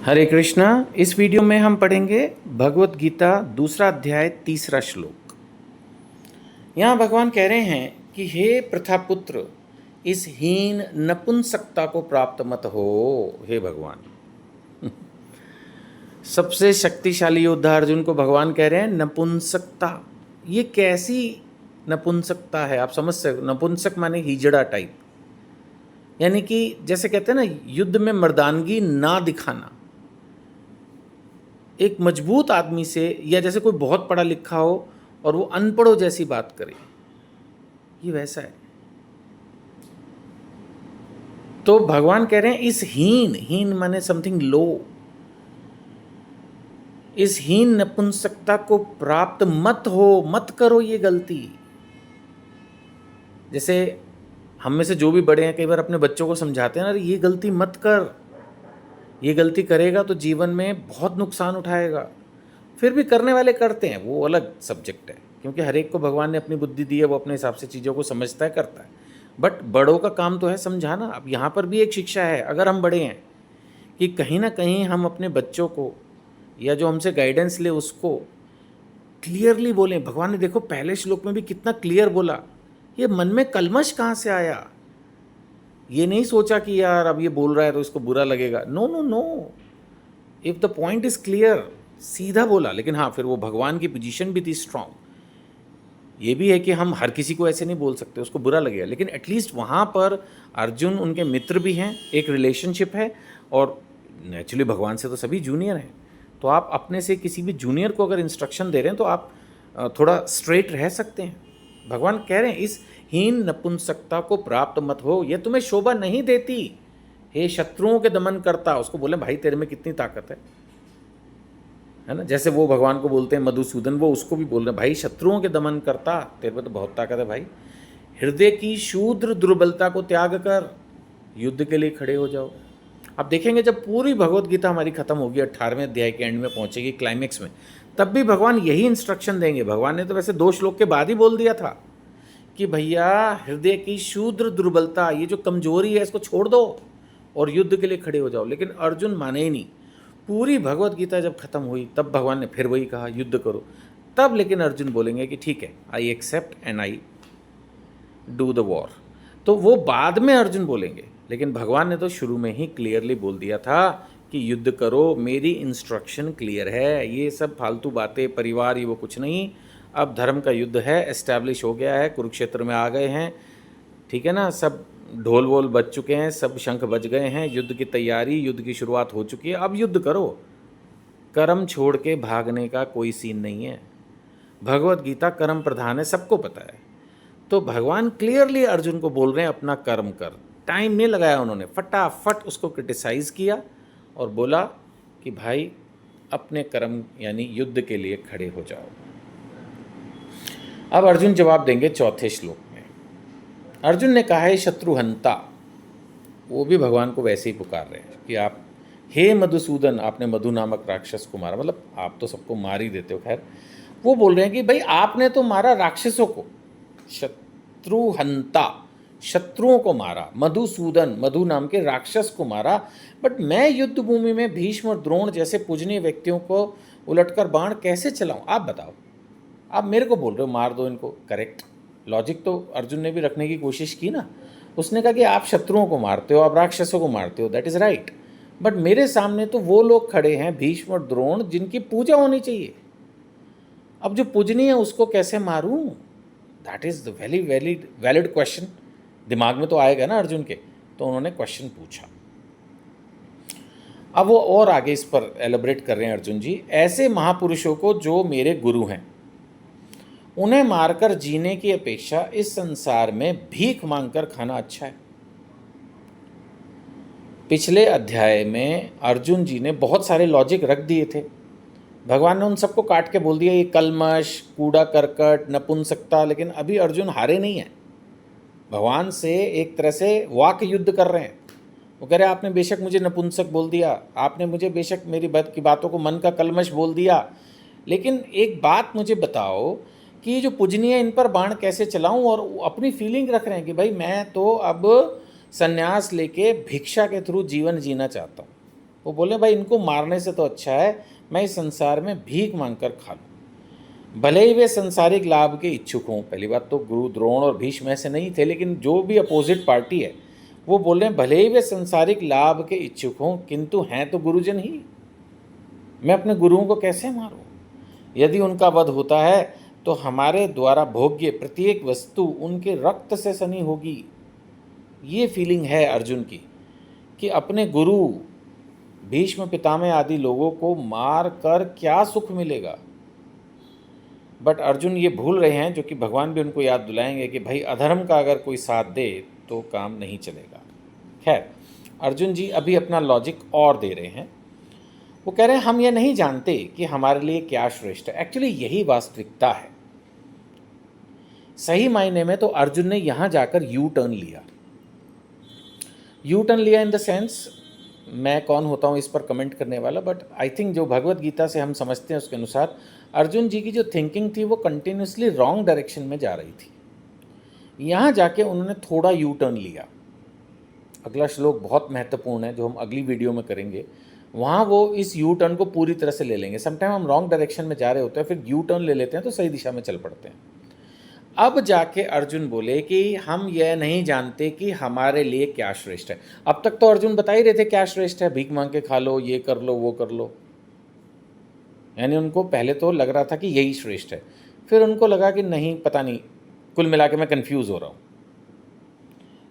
हरे कृष्णा। इस वीडियो में हम पढ़ेंगे भगवत गीता दूसरा अध्याय तीसरा श्लोक। यहाँ भगवान कह रहे हैं कि हे प्रथापुत्र, इस हीन नपुंसकता को प्राप्त मत हो। हे भगवान, सबसे शक्तिशाली योद्धा अर्जुन को भगवान कह रहे हैं नपुंसकता। ये कैसी नपुंसकता है? आप समझ सकते, नपुंसक माने हिजड़ा टाइप, यानी कि जैसे कहते हैं ना, युद्ध में मर्दानगी ना दिखाना। एक मजबूत आदमी से, या जैसे कोई बहुत पढ़ा लिखा हो और वो अनपढ़ों जैसी बात करे, ये वैसा है। तो भगवान कह रहे हैं इस हीन माने समथिंग लो, इस हीन नपुंसकता को प्राप्त मत हो, मत करो ये गलती। जैसे हम में से जो भी बड़े हैं, कई बार अपने बच्चों को समझाते हैं ना, अरे ये गलती मत कर, ये गलती करेगा तो जीवन में बहुत नुकसान उठाएगा। फिर भी करने वाले करते हैं, वो अलग सब्जेक्ट है, क्योंकि हर एक को भगवान ने अपनी बुद्धि दी है, वो अपने हिसाब से चीज़ों को समझता है, करता है। बट बड़ों का काम तो है समझाना। अब यहाँ पर भी एक शिक्षा है, अगर हम बड़े हैं, कि कहीं ना कहीं हम अपने बच्चों को या जो हमसे गाइडेंस ले उसको क्लियरली बोलें। भगवान ने देखो पहले श्लोक में भी कितना क्लियर बोला, ये मन में कलमश कहाँ से आया। ये नहीं सोचा कि यार अब ये बोल रहा है तो इसको बुरा लगेगा। No no no, if the point is clear, सीधा बोला। लेकिन हाँ, फिर वो भगवान की पोजीशन भी थी स्ट्रांग। ये भी है कि हम हर किसी को ऐसे नहीं बोल सकते, उसको बुरा लगेगा। लेकिन एटलीस्ट वहाँ पर अर्जुन उनके मित्र भी हैं, एक रिलेशनशिप है, और नेचुरली भगवान से तो सभी जूनियर हैं। तो आप अपने से किसी भी जूनियर को अगर इंस्ट्रक्शन दे रहे हैं तो आप थोड़ा स्ट्रेट रह सकते हैं। भगवान कह रहे हैं इस हीन नपुंसकता को प्राप्त मत हो, यह तुम्हें शोभा नहीं देती। हे शत्रुओं के दमन करता, उसको बोले भाई तेरे में कितनी ताकत है ना। जैसे वो भगवान को बोलते हैं मधुसूदन, वो उसको भी बोल रहे हैं भाई शत्रुओं के दमन करता, तेरे में तो बहुत ताकत है भाई। हृदय की शूद्र दुर्बलता को त्याग कर युद्ध के लिए खड़े हो जाओ। आप देखेंगे जब पूरी भगवत गीता हमारी खत्म होगी, 18वें अध्याय के एंड में पहुंचेगी, क्लाइमेक्स में, तब भी भगवान यही इंस्ट्रक्शन देंगे। भगवान ने तो वैसे 2 श्लोक के बाद ही बोल दिया था कि भैया हृदय की शूद्र दुर्बलता, ये जो कमजोरी है, इसको छोड़ दो और युद्ध के लिए खड़े हो जाओ। लेकिन अर्जुन माने ही नहीं। पूरी भगवत गीता जब खत्म हुई तब भगवान ने फिर वही कहा युद्ध करो। तब लेकिन अर्जुन बोलेंगे कि ठीक है, I accept and I do the war. तो वो बाद में अर्जुन बोलेंगे, लेकिन भगवान ने तो शुरू में ही क्लियरली बोल दिया था कि युद्ध करो, मेरी इंस्ट्रक्शन क्लियर है। ये सब फालतू बातें, परिवार, ये वो कुछ नहीं। अब धर्म का युद्ध है, एस्टैब्लिश हो गया है, कुरुक्षेत्र में आ गए हैं, ठीक है ना। सब ढोल वोल बज चुके हैं, सब शंख बज गए हैं, युद्ध की तैयारी, युद्ध की शुरुआत हो चुकी है। अब युद्ध करो, कर्म छोड़ के भागने का कोई सीन नहीं है। भगवत गीता कर्म प्रधान है, सबको पता है। तो भगवान क्लियरली अर्जुन को बोल रहे हैं अपना कर्म कर। टाइम नहीं लगाया उन्होंने, फटाफट उसको क्रिटिसाइज़ किया और बोला कि भाई अपने कर्म यानी युद्ध के लिए खड़े हो जाओ। अब अर्जुन जवाब देंगे चौथे श्लोक में। अर्जुन ने कहा है शत्रुहंता, वो भी भगवान को वैसे ही पुकार रहे हैं कि आप हे मधुसूदन, आपने मधु नामक राक्षस को मारा, मतलब आप तो सबको मार ही देते हो। खैर, वो बोल रहे हैं कि भाई आपने तो मारा राक्षसों को, शत्रुहंता, शत्रुओं को मारा, मधुसूदन, मधु नाम के राक्षस को मारा, बट मैं युद्ध भूमि में भीष्म और द्रोण जैसे पूजनीय व्यक्तियों को उलटकर बाण कैसे चलाऊं? आप बताओ। आप मेरे को बोल रहे हो मार दो इनको। करेक्ट लॉजिक तो अर्जुन ने भी रखने की कोशिश की ना। उसने कहा कि आप शत्रुओं को मारते हो, आप राक्षसों को मारते हो, दैट इज़ राइट, बट मेरे सामने तो वो लोग खड़े हैं भीष्म और द्रोण जिनकी पूजा होनी चाहिए। अब जो पूजनीय है उसको कैसे मारूं? That is the very valid valid question. दिमाग में तो आएगा ना अर्जुन के, तो उन्होंने क्वेश्चन पूछा। अब वो और आगे इस पर एलेबरेट कर रहे हैं अर्जुन जी। ऐसे महापुरुषों को जो मेरे गुरु हैं, उन्हें मारकर जीने की अपेक्षा इस संसार में भीख मांगकर खाना अच्छा है। पिछले अध्याय में अर्जुन जी ने बहुत सारे लॉजिक रख दिए थे। भगवान ने उन सबको काट के बोल दिया ये कलमश, कूड़ा करकट, नपुंसकता। लेकिन अभी अर्जुन हारे नहीं हैं, भगवान से एक तरह से वाक युद्ध कर रहे हैं। वो कह रहे हैं आपने बेशक मुझे नपुंसक बोल दिया, आपने मुझे बेशक मेरी बात की बातों को मन का कलमश बोल दिया, लेकिन एक बात मुझे बताओ कि ये जो पूजनीय है इन पर बाण कैसे चलाऊं? और अपनी फीलिंग रख रहे हैं कि भाई मैं तो अब संन्यास लेके भिक्षा के थ्रू जीवन जीना चाहता हूँ। वो बोले भाई इनको मारने से तो अच्छा है मैं इस संसार में भीख मांगकर खा लूँ। भले ही वे संसारिक लाभ के इच्छुक हों, पहली बात तो गुरु द्रोण और भीष्म ऐसे नहीं थे, लेकिन जो भी अपोजिट पार्टी है वो बोल रहे हैं भले ही वे संसारिक लाभ के इच्छुक हों किंतु हैं तो गुरुजन ही, मैं अपने गुरुओं को कैसे मारूं? यदि उनका वध होता है तो हमारे द्वारा भोग्य प्रत्येक वस्तु उनके रक्त से सनी होगी। ये फीलिंग है अर्जुन की कि अपने गुरु भीष्म पितामह आदि लोगों को मार कर क्या सुख मिलेगा। बट अर्जुन ये भूल रहे हैं, जो कि भगवान भी उनको याद दिलाएंगे कि भाई अधर्म का अगर कोई साथ दे तो काम नहीं चलेगा। खैर, अर्जुन जी अभी अपना लॉजिक और दे रहे हैं। वो कह रहे हैं हम ये नहीं जानते कि हमारे लिए क्या श्रेष्ठ है। एक्चुअली यही वास्तविकता है। सही मायने में तो अर्जुन ने यहाँ जाकर यू टर्न लिया। यू टर्न लिया इन द सेंस, मैं कौन होता हूँ इस पर कमेंट करने वाला, बट आई थिंक जो भगवत गीता से हम समझते हैं उसके अनुसार अर्जुन जी की जो थिंकिंग थी वो कंटिन्यूसली रॉन्ग डायरेक्शन में जा रही थी। यहाँ जाके उन्होंने थोड़ा यू टर्न लिया। अगला श्लोक बहुत महत्वपूर्ण है जो हम अगली वीडियो में करेंगे। वहाँ वो इस यू टर्न को पूरी तरह से ले लेंगे। समटाइम हम रॉन्ग डायरेक्शन में जा रहे होते हैं, फिर यू टर्न ले लेते हैं तो सही दिशा में चल पड़ते हैं। अब जाके अर्जुन बोले कि हम यह नहीं जानते कि हमारे लिए क्या श्रेष्ठ है। अब तक तो अर्जुन बता ही रहे थे क्या श्रेष्ठ है, भीख मांग के खा लो, ये कर लो, वो कर लो। यानी उनको पहले तो लग रहा था कि यही श्रेष्ठ है, फिर उनको लगा कि नहीं, पता नहीं, कुल मिला के मैं कन्फ्यूज़ हो रहा हूँ।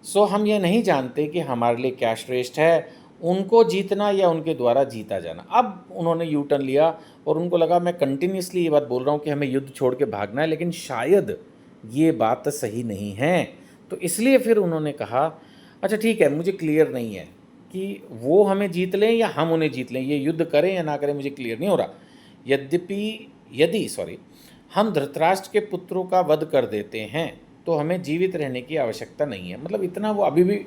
सो हम ये नहीं जानते कि हमारे लिए क्या श्रेष्ठ है, उनको जीतना या उनके द्वारा जीता जाना। अब उन्होंने यू टर्न लिया और उनको लगा मैं कंटिन्यूसली ये बात बोल रहा हूँ कि हमें युद्ध छोड़ के भागना है, लेकिन शायद ये बात सही नहीं है। तो इसलिए फिर उन्होंने कहा अच्छा ठीक है, मुझे क्लियर नहीं है कि वो हमें जीत लें या हम उन्हें जीत लें, ये युद्ध करें या ना करें, मुझे क्लियर नहीं हो रहा। यदि हम धृतराष्ट्र के पुत्रों का वध कर देते हैं तो हमें जीवित रहने की आवश्यकता नहीं है। मतलब इतना वो अभी भी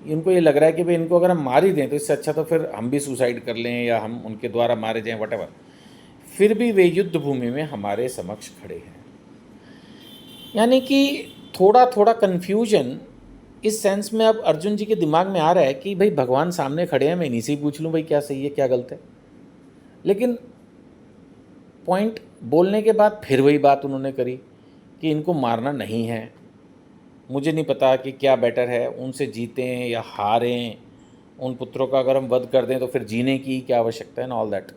इनको ये लग रहा है कि भाई इनको अगर हम मार ही दें तो इससे अच्छा तो फिर हम भी सुसाइड कर लें या हम उनके द्वारा मारे जाएं, वटेवर। फिर भी वे युद्ध भूमि में हमारे समक्ष खड़े हैं। यानी कि थोड़ा थोड़ा कन्फ्यूजन इस सेंस में अब अर्जुन जी के दिमाग में आ रहा है कि भाई भगवान सामने खड़े हैं, मैं इन्हीं से ही पूछ लूँ भाई क्या सही है क्या गलत है। लेकिन पॉइंट बोलने के बाद फिर वही बात उन्होंने करी कि इनको मारना नहीं है। मुझे नहीं पता कि क्या बेटर है, उनसे जीतें या हारें, उन पुत्रों का अगर हम वध कर दें तो फिर जीने की क्या आवश्यकता है, ना ऑल दैट।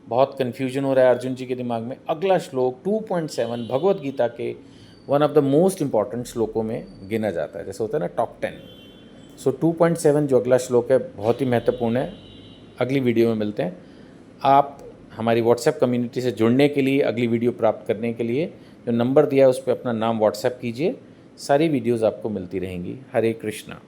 बहुत कन्फ्यूजन हो रहा है अर्जुन जी के दिमाग में। अगला श्लोक 2.7 भगवत गीता के one of the most important श्लोकों में गिना जाता है, जैसे होता है ना टॉप 10। सो 2.7 जो अगला श्लोक है बहुत ही महत्वपूर्ण है। अगली वीडियो में मिलते हैं। आप हमारी व्हाट्सएप कम्युनिटी से जुड़ने के लिए, अगली वीडियो प्राप्त करने के लिए जो नंबर दिया है उस पर अपना नाम व्हाट्सएप कीजिए। सारी वीडियोज़ आपको मिलती रहेंगी। हरे कृष्णा।